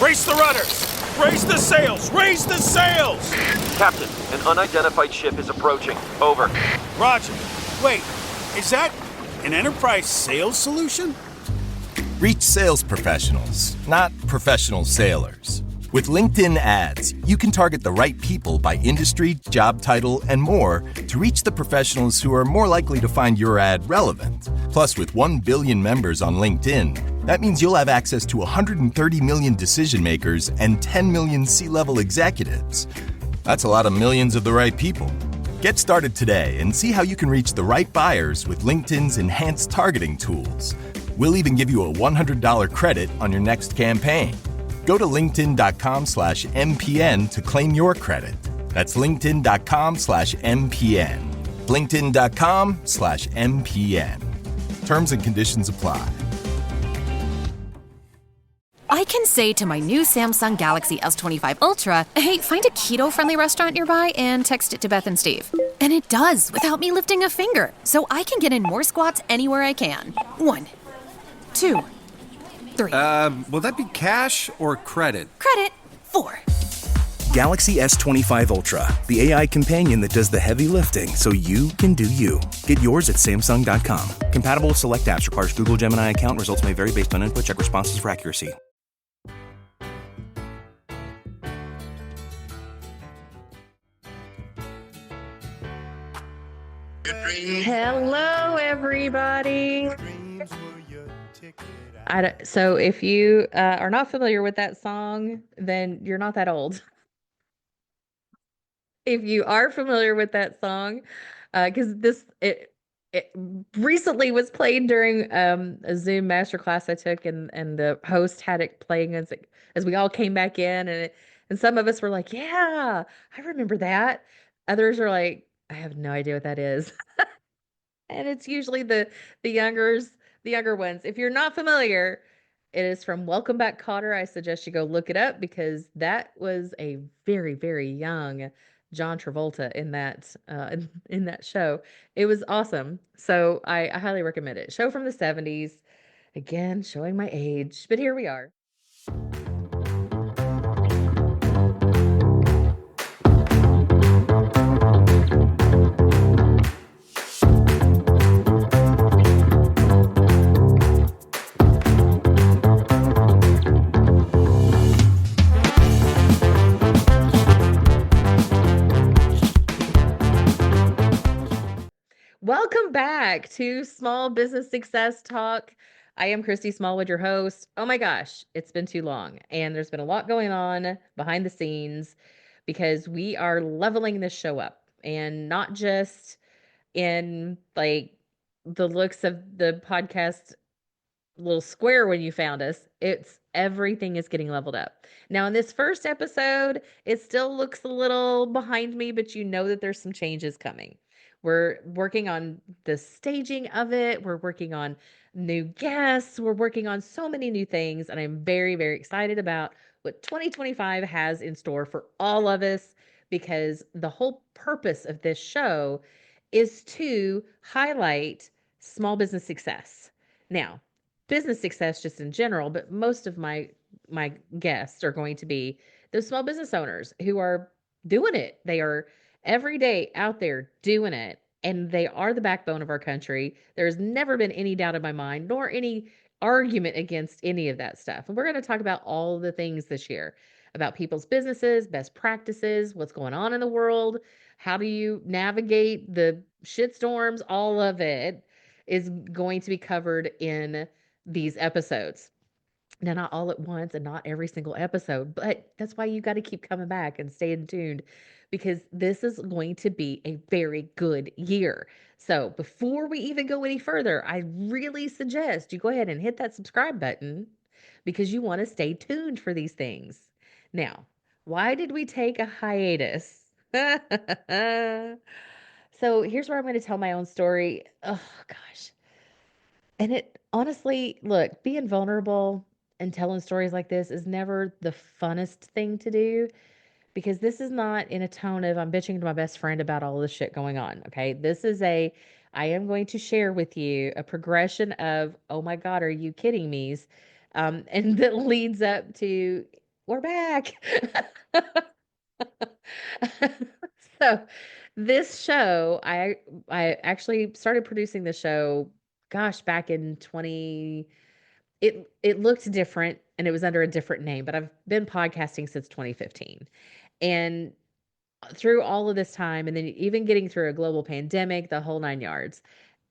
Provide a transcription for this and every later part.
Raise the rudders! Raise the sails! Raise the sails! Captain, an unidentified ship is approaching. Over. Roger. Wait, is that an enterprise sales solution? Reach sales professionals, not professional sailors. With LinkedIn ads, you can target the right people by industry, job title, and more to reach the professionals who are more likely to find your ad relevant. Plus, with 1 billion members on LinkedIn, that means you'll have access to 130 million decision makers and 10 million C-level executives. That's a lot of millions of the right people. Get started today and see how you can reach the right buyers with LinkedIn's enhanced targeting tools. We'll even give you a $100 credit on your next campaign. Go to linkedin.com/MPN to claim your credit. That's linkedin.com/MPN. linkedin.com/MPN. Terms and conditions apply. I can say to my new Samsung Galaxy S25 Ultra, hey, find a keto-friendly restaurant nearby and text it to Beth and Steve. And it does without me lifting a finger, so I can get in more squats anywhere I can. 1, 2, 3. Will that be cash or credit? Credit. 4. Galaxy S25 Ultra, the AI companion that does the heavy lifting so you can do you. Get yours at Samsung.com. Compatible with select apps. Requires Google Gemini account. Results may vary based on input. Check responses for accuracy. Hello, everybody. So if you are not familiar with that song, then you're not that old. If you are familiar with that song, because it recently was played during a Zoom masterclass I took, and the host had it playing as we all came back in, and some of us were like, "Yeah, I remember that." Others are like, "I have no idea what that is," and it's usually the younger ones. If you're not familiar, it is from Welcome Back, Kotter. I suggest you go look it up because that was a very, very young John Travolta in that in that show. It was awesome. So I highly recommend it. Show from the 70s. Again, showing my age, but here we are. Welcome back to Small Business Success Talk. I am Christy Smallwood, your host. Oh my gosh, it's been too long. And there's been a lot going on behind the scenes because we are leveling this show up. And not just in like the looks of the podcast little square when you found us. It's everything is getting leveled up. Now, in this first episode, it still looks a little behind me, but you know that there's some changes coming. We're working on the staging of it. We're working on new guests. We're working on so many new things. And I'm very, very excited about what 2025 has in store for all of us because the whole purpose of this show is to highlight small business success. Now, business success just in general, but most of my guests are going to be those small business owners who are doing it. They are every day out there doing it, and they are the backbone of our country. There's never been any doubt in my mind, nor any argument against any of that stuff. And we're going to talk about all of the things this year about people's businesses, best practices, what's going on in the world, how do you navigate the shitstorms, all of it is going to be covered in these episodes. Now, not all at once and not every single episode, but that's why you got to keep coming back and staying tuned because this is going to be a very good year. So before we even go any further, I really suggest you go ahead and hit that subscribe button because you want to stay tuned for these things. Now, why did we take a hiatus? So here's where I'm going to tell my own story. Oh, gosh. And it honestly, look, being vulnerable and telling stories like this is never the funnest thing to do because this is not in a tone of I'm bitching to my best friend about all this shit going on. Okay. I am going to share with you a progression of, oh my God, are you kidding me? And that leads up to we're back. So this show, I actually started producing the show, gosh, back in 20 it looked different and it was under a different name, but I've been podcasting since 2015. And through all of this time, and then even getting through a global pandemic, the whole 9 yards,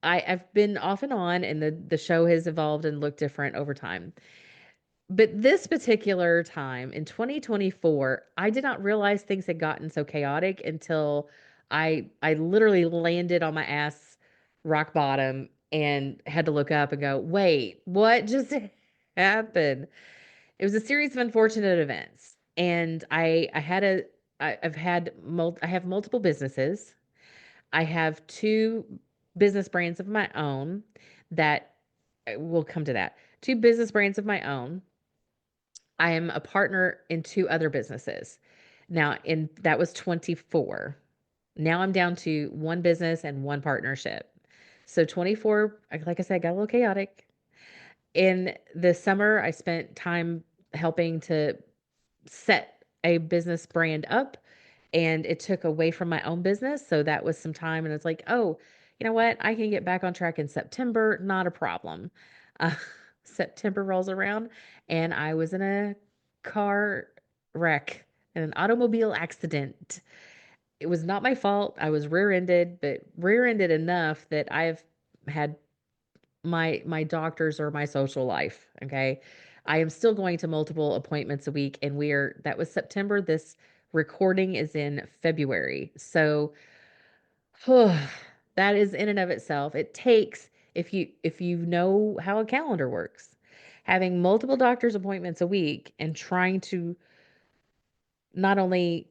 I've been off and on, and the show has evolved and looked different over time. But this particular time in 2024, I did not realize things had gotten so chaotic until I literally landed on my ass rock bottom and had to look up and go, "Wait, what just happened?" It was a series of unfortunate events. And I had a I've had I have multiple businesses. I have two business brands of my own that we'll come to that. Two business brands of my own. I am a partner in two other businesses. Now, in that was 24. Now I'm down to one business and one partnership. So 24, like I said, got a little chaotic. In the summer, I spent time helping to set a business brand up, and it took away from my own business. So that was some time. And it's like, oh, you know what? I can get back on track in September. Not a problem. Uh, September rolls around, and I was in a car wreck and an automobile accident. It was not my fault. I was rear-ended, but rear-ended enough that I've had my doctors or my social life. Okay. I am still going to multiple appointments a week, and that was September. This recording is in February. So that is in and of itself. It takes, if you know how a calendar works, having multiple doctor's appointments a week and trying to not only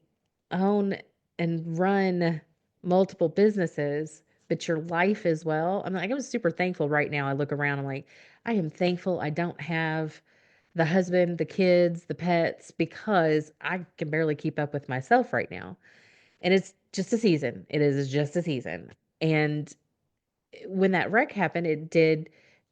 own and run multiple businesses, but your life as well. I'm like, I'm super thankful right now. I look around, I'm like, I am thankful I don't have the husband, the kids, the pets, because I can barely keep up with myself right now. And it's just a season. It is just a season. And when that wreck happened, it did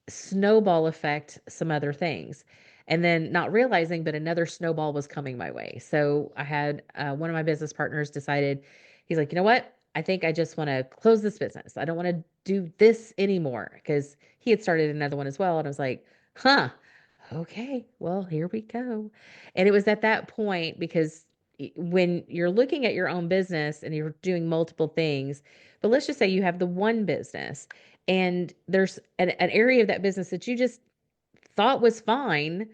snowball affect some other things. And then not realizing, but another snowball was coming my way. So I had one of my business partners decided, he's like, you know what? I think I just want to close this business. I don't want to do this anymore, because he had started another one as well. And I was like, huh, okay, well, here we go. And it was at that point, because when you're looking at your own business and you're doing multiple things, but let's just say you have the one business and there's an area of that business that you just thought was fine.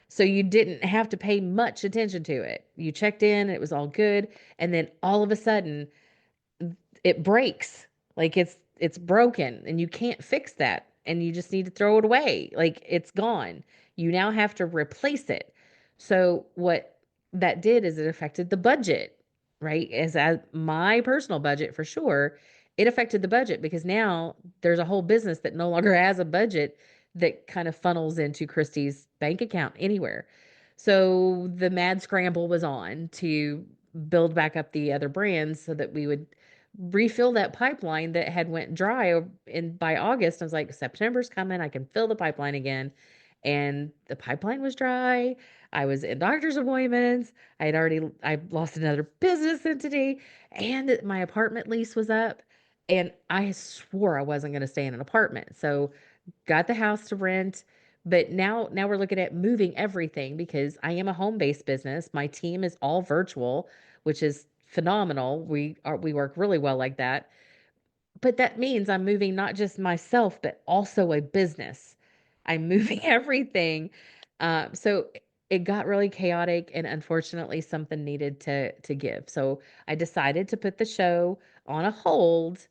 So you didn't have to pay much attention to it. You checked in, and it was all good. And then all of a sudden, it breaks. Like it's broken and you can't fix that, and you just need to throw it away. Like it's gone. You now have to replace it. So what that did is it affected the budget, right? As my personal budget for sure, it affected the budget, because now there's a whole business that no longer has a budget that kind of funnels into Christie's bank account anywhere. So the mad scramble was on to build back up the other brands so that we would refill that pipeline that had went dry in by August. I was like, September's coming, I can fill the pipeline again. And the pipeline was dry. I was in doctor's appointments. I lost another business entity, and my apartment lease was up. And I swore I wasn't going to stay in an apartment. So got the house to rent. But now we're looking at moving everything, because I am a home-based business. My team is all virtual, which is phenomenal. We work really well like that. But that means I'm moving not just myself, but also a business. I'm moving everything. So it got really chaotic, and unfortunately something needed to give. So I decided to put the show on a hold,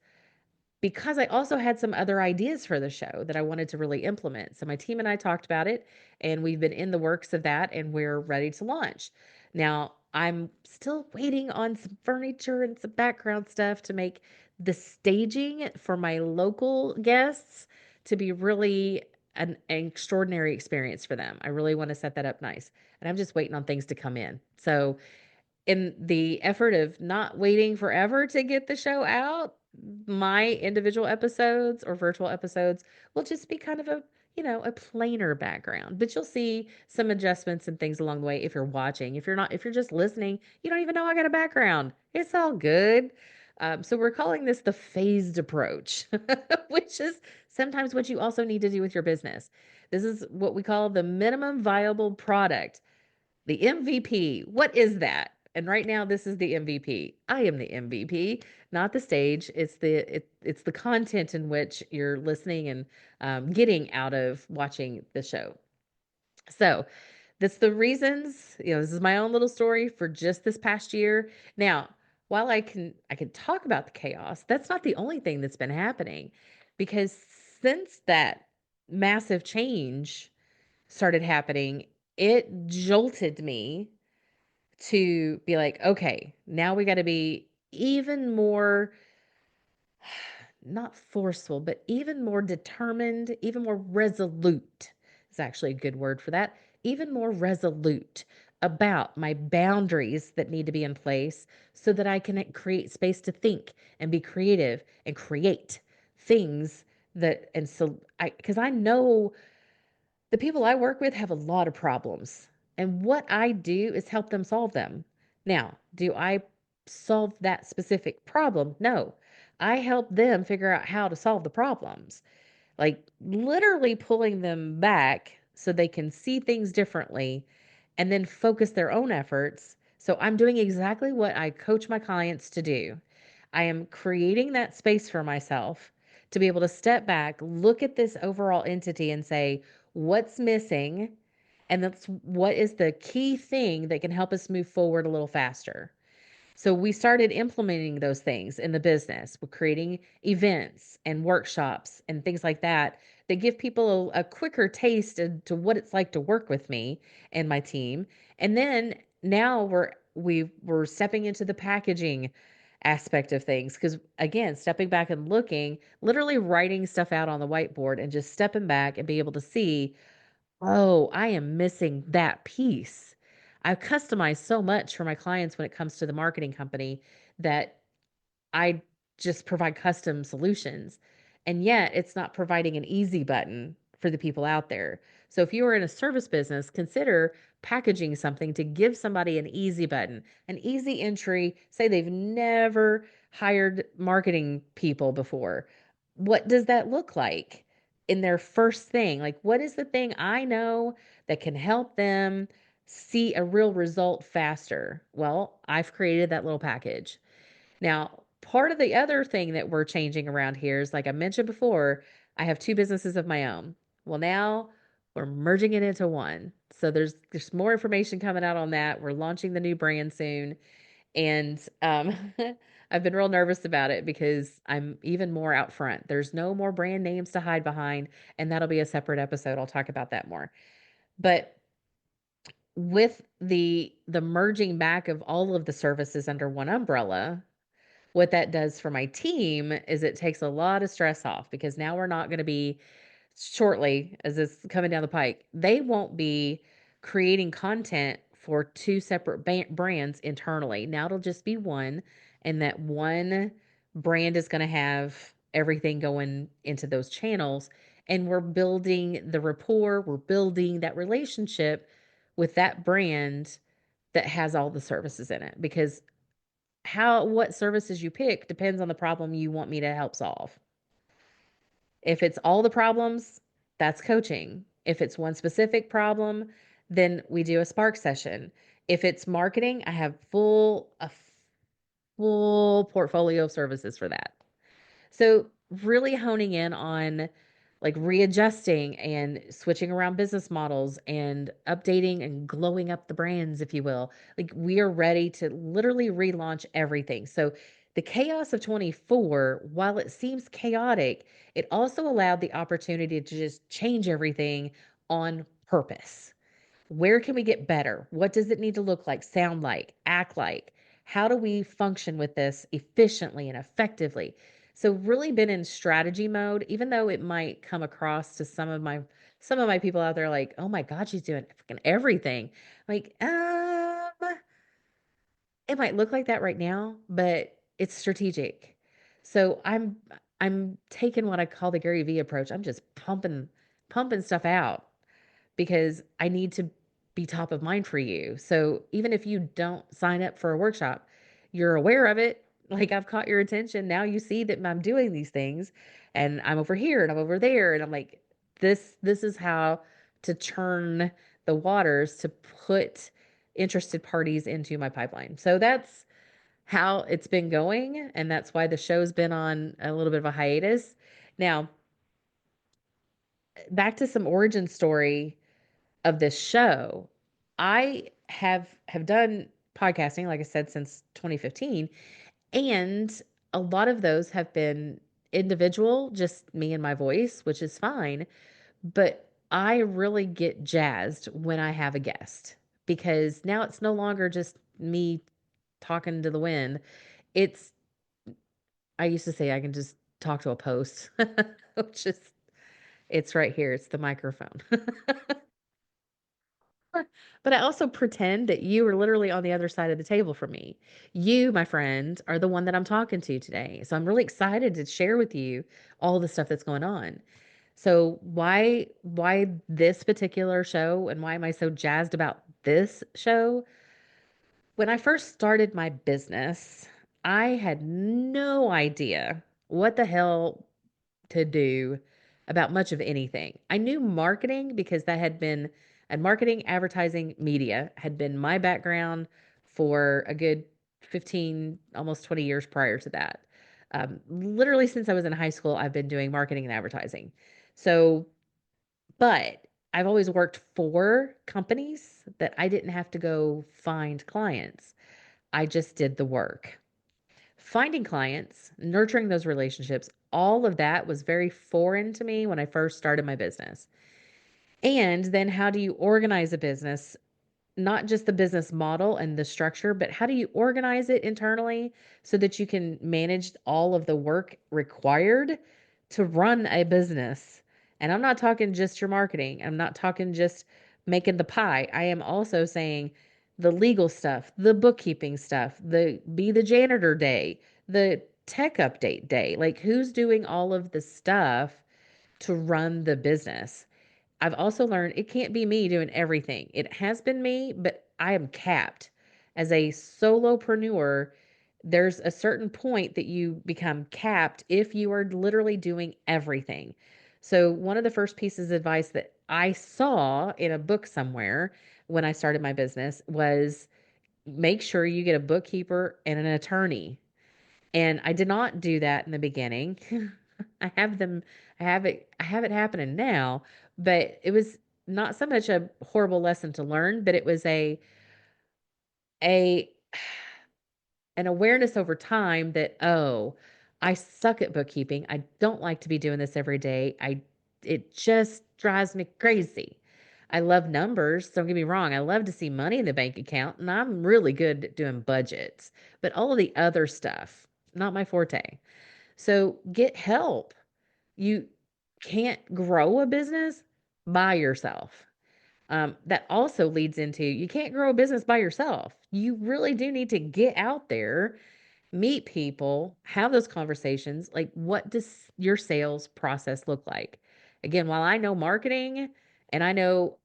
because I also had some other ideas for the show that I wanted to really implement. So my team and I talked about it, and we've been in the works of that, and we're ready to launch. Now, I'm still waiting on some furniture and some background stuff to make the staging for my local guests to be really an extraordinary experience for them. I really want to set that up nice. And I'm just waiting on things to come in. So in the effort of not waiting forever to get the show out, my individual episodes or virtual episodes will just be kind of a, a plainer background, but you'll see some adjustments and things along the way if you're watching. If you're just listening, you don't even know I got a background. It's all good. So we're calling this the phased approach, which is sometimes what you also need to do with your business. This is what we call the minimum viable product, the MVP. What is that? And right now, this is the MVP. I am the MVP, not the stage. It's the content in which you're listening and getting out of watching the show. So that's the reasons. This is my own little story for just this past year. Now, while I can talk about the chaos, that's not the only thing that's been happening, because since that massive change started happening, it jolted me to be like, okay, now we got to be even more, not forceful, but even more determined, even more resolute is actually a good word for that. Even more resolute about my boundaries that need to be in place so that I can create space to think and be creative and create things because I know the people I work with have a lot of problems, and what I do is help them solve them. Now, do I solve that specific problem? No. I help them figure out how to solve the problems, like literally pulling them back so they can see things differently and then focus their own efforts. So I'm doing exactly what I coach my clients to do. I am creating that space for myself to be able to step back, look at this overall entity and say, what's missing? And that's what is the key thing that can help us move forward a little faster. So we started implementing those things in the business. We're creating events and workshops and things like that that give people a quicker taste to what it's like to work with me and my team. And then now we're stepping into the packaging aspect of things, because again, stepping back and looking, literally writing stuff out on the whiteboard and just stepping back and be able to see, oh, I am missing that piece. I've customized so much for my clients when it comes to the marketing company that I just provide custom solutions. And yet it's not providing an easy button for the people out there. So if you are in a service business, consider packaging something to give somebody an easy button, an easy entry. Say they've never hired marketing people before. What does that look like in their first thing? Like, what is the thing I know that can help them see a real result faster? Well, I've created that little package. Now, part of the other thing that we're changing around here is, like I mentioned before, I have two businesses of my own. Well, now we're merging it into one. So there's more information coming out on that. We're launching the new brand soon. And I've been real nervous about it because I'm even more out front. There's no more brand names to hide behind, and that'll be a separate episode. I'll talk about that more. But with the merging back of all of the services under one umbrella, what that does for my team is it takes a lot of stress off, because now we're not going to be, shortly as this coming down the pike, they won't be creating content for two separate brands internally. Now it'll just be one, and that one brand is going to have everything going into those channels. And we're building the rapport, we're building that relationship with that brand that has all the services in it, because what services you pick depends on the problem you want me to help solve. If it's all the problems, that's coaching. If it's one specific problem, then we do a spark session. If it's marketing, I have a full portfolio of services for that. So really honing in on, like, readjusting and switching around business models and updating and glowing up the brands, if you will. Like, we are ready to literally relaunch everything. So the chaos of 24, while it seems chaotic, it also allowed the opportunity to just change everything on purpose. Where can we get better? What does it need to look like, sound like, act like? How do we function with this efficiently and effectively? So really been in strategy mode, even though it might come across to some of my people out there like, oh my God, she's doing freaking everything. Like, it might look like that right now, but it's strategic. So I'm taking what I call the Gary Vee approach. I'm just pumping pumping stuff out because I need to be top of mind for you. So even if you don't sign up for a workshop, you're aware of it. Like I've caught your attention. Now you see that I'm doing these things and I'm over here and I'm over there. And I'm like, this is how to turn the waters to put interested parties into my pipeline. So that's how it's been going. And that's why the show's been on a little bit of a hiatus. Now, back to some origin story of this show. I have done podcasting, like I said, since 2015, and a lot of those have been individual, just me and my voice, which is fine. But I really get jazzed when I have a guest because now it's no longer just me talking to the wind. It's I used to say I can just talk to a post, which is it's right here. It's the microphone. But I also pretend that you are literally on the other side of the table from me. You, my friend, are the one that I'm talking to today. So I'm really excited to share with you all the stuff that's going on. So why this particular show and why am I so jazzed about this show? When I first started my business, I had no idea what the hell to do about much of anything. I knew marketing because that had been, and marketing, advertising, media had been my background for a good 15, almost 20 years prior to that. Literally since I was in high school, I've been doing marketing and advertising. So, but I've always worked for companies that I didn't have to go find clients. I just did the work. Finding clients, nurturing those relationships, all of that was very foreign to me when I first started my business. And then how do you organize a business? Not just the business model and the structure, but how do you organize it internally so that you can manage all of the work required to run a business? And I'm not talking just your marketing. I'm not talking just making the pie. I am also saying the legal stuff, the bookkeeping stuff, the be the janitor day, the tech update day. Like who's doing all of the stuff to run the business? I've also learned it can't be me doing everything. It has been me, but I am capped. As a solopreneur, there's a certain point that you become capped if you are literally doing everything. So, one of the first pieces of advice that I saw in a book somewhere when I started my business was make sure you get a bookkeeper and an attorney. And I did not do that in the beginning. I have them, I have it happening now, but it was not so much a horrible lesson to learn, but it was a an awareness over time that, oh, I suck at bookkeeping. I don't like to be doing this every day. It just drives me crazy. I love numbers. Don't get me wrong. I love to see money in the bank account, and I'm really good at doing budgets, but all of the other stuff, not my forte. So get help. You can't grow a business by yourself. That also leads into you can't grow a business by yourself. You really do need to get out there, meet people, have those conversations. Like, what does your sales process look like? Again, while I know marketing and I know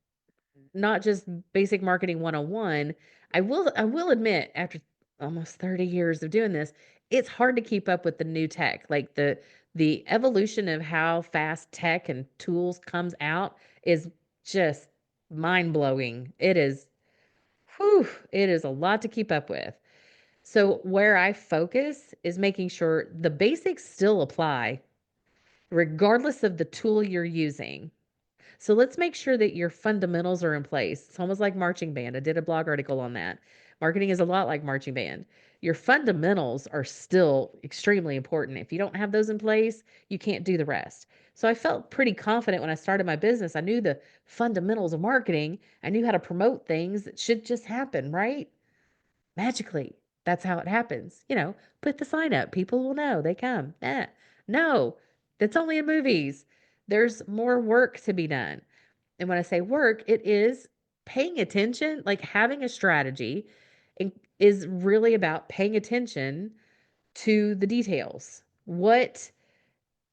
not just basic marketing 101, I will admit after almost 30 years of doing this, it's hard to keep up with the new tech. Like the evolution of how fast tech and tools comes out is just mind-blowing. It is whew, it is a lot to keep up with. So where I focus is making sure the basics still apply regardless of the tool you're using. So let's make sure that your fundamentals are in place. It's almost like marching band. I did a blog article on that. Marketing is a lot like marching band. Your fundamentals are still extremely important. If you don't have those in place, you can't do the rest. So I felt pretty confident when I started my business. I knew the fundamentals of marketing. I knew how to promote things that should just happen, right? Magically. That's how it happens. Put the sign up. People will know. They come. No, that's only in movies. There's more work to be done. And when I say work, it is paying attention, like having a strategy is really about paying attention to the details. What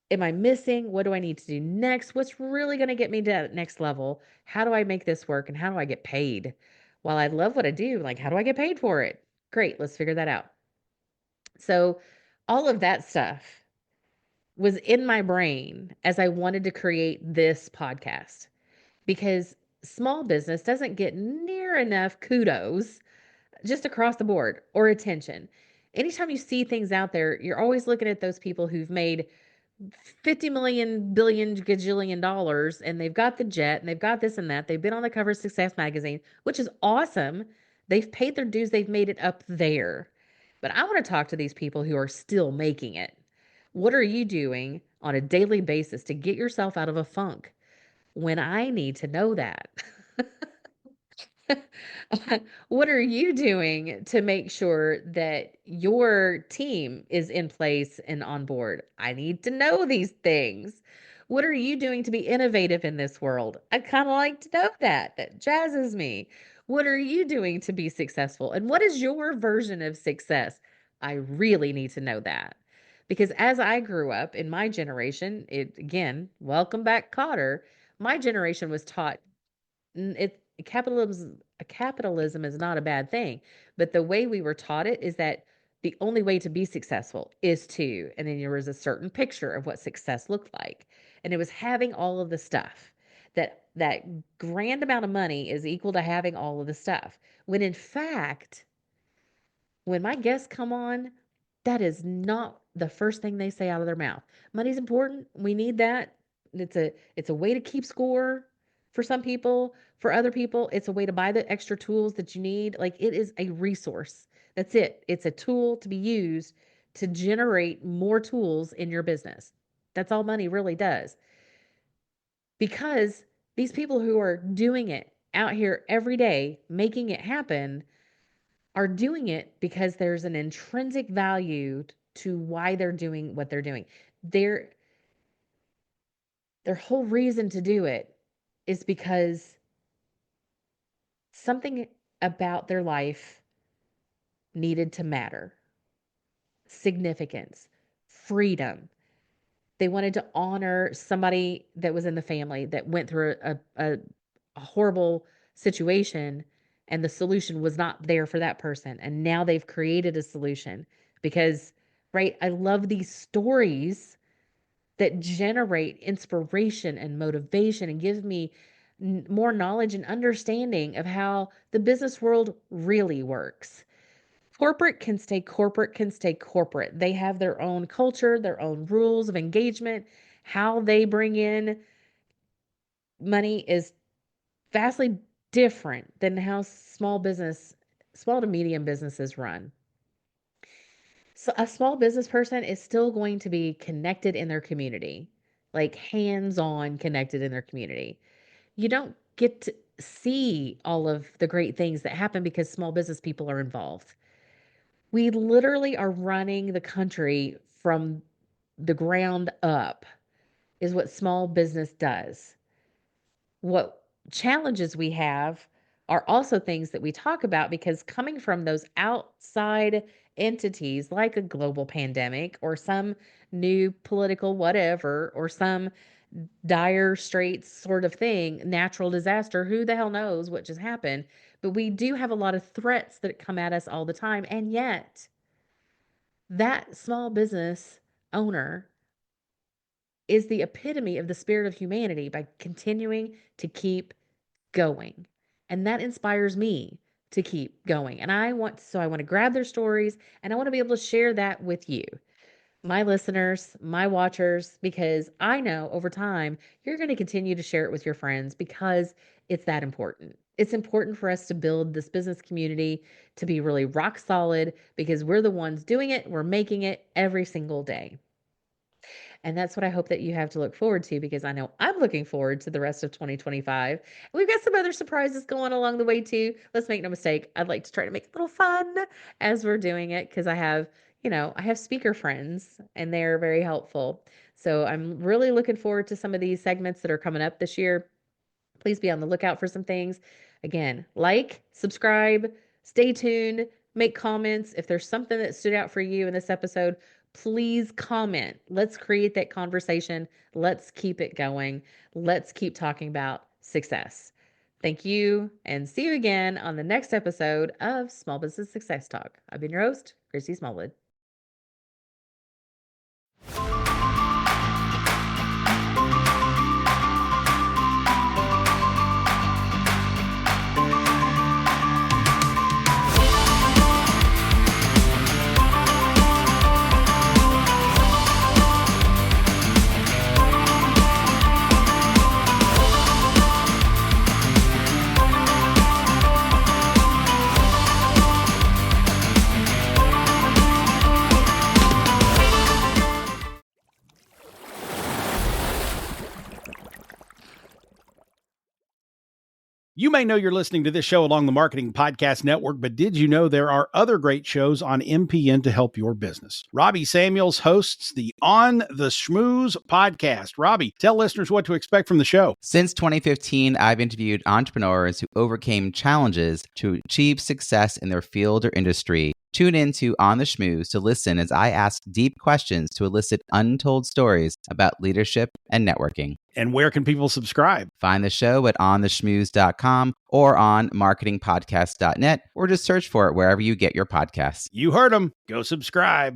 am I missing? What do I need to do next? What's really going to get me to that next level? How do I make this work and how do I get paid? While I love what I do, like, how do I get paid for it? Great, let's figure that out. So, all of that stuff was in my brain as I wanted to create this podcast because small business doesn't get near enough kudos just across the board or attention. Anytime you see things out there, you're always looking at those people who've made 50 million, billion, gajillion dollars and they've got the jet and they've got this and that. They've been on the cover of Success Magazine, which is awesome. They've paid their dues, they've made it up there. But I want to talk to these people who are still making it. What are you doing on a daily basis to get yourself out of a funk when I need to know that? What are you doing to make sure that your team is in place and on board? I need to know these things. What are you doing to be innovative in this world? I kind of like to know that. That jazzes me. What are you doing to be successful? And what is your version of success? I really need to know that. Because as I grew up in my generation, it again, welcome back, Cotter. My generation was taught it capitalism is not a bad thing, but the way we were taught it is that the only way to be successful is to, and then there was a certain picture of what success looked like, and it was having all of the stuff. That grand amount of money is equal to having all of the stuff. When in fact, when my guests come on, that is not the first thing they say out of their mouth. Money's important. We need that. It's a way to keep score for some people. For other people, it's a way to buy the extra tools that you need. Like it is a resource. That's it. It's a tool to be used to generate more tools in your business. That's all money really does. Because these people who are doing it out here every day, making it happen, are doing it because there's an intrinsic value to why they're doing what they're doing. Their their whole reason to do it is because something about their life needed to matter. Significance, freedom. They wanted to honor somebody that was in the family that went through a horrible situation and the solution was not there for that person. And now they've created a solution because, right, I love these stories that generate inspiration and motivation and give me more knowledge and understanding of how the business world really works. Corporate can stay corporate, can stay corporate. They have their own culture, their own rules of engagement. How they bring in money is vastly different than how small to medium businesses run. So a small business person is still going to be connected in their community, like hands-on connected in their community. You don't get to see all of the great things that happen because small business people are involved. We literally are running the country from the ground up, is what small business does. What challenges we have are also things that we talk about because coming from those outside entities like a global pandemic or some new political whatever or some dire straits sort of thing, natural disaster, who the hell knows what just happened. But we do have a lot of threats that come at us all the time. And yet, that small business owner is the epitome of the spirit of humanity by continuing to keep going. And that inspires me to keep going. And I want to grab their stories and I want to be able to share that with you, my listeners, my watchers, because I know over time you're going to continue to share it with your friends because it's that important. It's important for us to build this business community to be really rock solid because we're the ones doing it. We're making it every single day. And that's what I hope that you have to look forward to because I know I'm looking forward to the rest of 2025. And we've got some other surprises going along the way too. Let's make no mistake. I'd like to try to make it a little fun as we're doing it because I have speaker friends and they're very helpful. So I'm really looking forward to some of these segments that are coming up this year. Please be on the lookout for some things. Again, like, subscribe, stay tuned, make comments. If there's something that stood out for you in this episode, please comment. Let's create that conversation. Let's keep it going. Let's keep talking about success. Thank you, and see you again on the next episode of Small Business Success Talk. I've been your host, Christy Smallwood. You may know you're listening to this show along the Marketing Podcast Network, but did you know there are other great shows on MPN to help your business? Robbie Samuels hosts the On the Schmooze podcast. Robbie, tell listeners what to expect from the show. Since 2015, I've interviewed entrepreneurs who overcame challenges to achieve success in their field or industry. Tune in to On the Schmooze to listen as I ask deep questions to elicit untold stories about leadership and networking. And where can people subscribe? Find the show at ontheschmooze.com or on marketingpodcast.net, or just search for it wherever you get your podcasts. You heard them. Go subscribe.